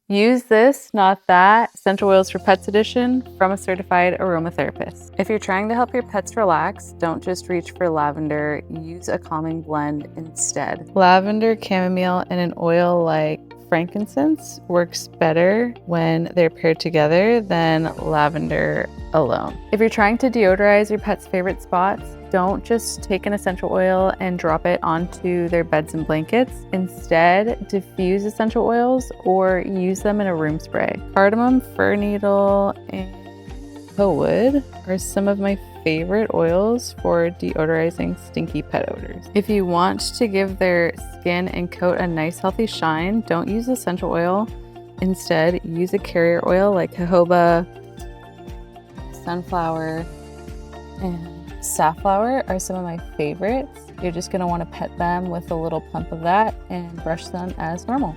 Use this, not that, Essential Oils for Pets edition from a certified aromatherapist. If you're trying to help your pets relax, don't just reach for lavender, use a calming blend instead. Lavender, chamomile, and an oil like frankincense works better when they're paired together than lavender alone. If you're trying to deodorize your pet's favorite spots, don't just take an essential oil and drop it onto their beds and blankets. Instead, diffuse essential oils or use them in a room spray. Cardamom, fir needle, and wood are some of my favorite oils for deodorizing stinky pet odors. If you want to give their skin and coat a nice healthy shine, don't use essential oil. Instead, use a carrier oil like jojoba, sunflower, and safflower are some of my favorites. You're just going to want to pet them with a little pump of that and brush them as normal.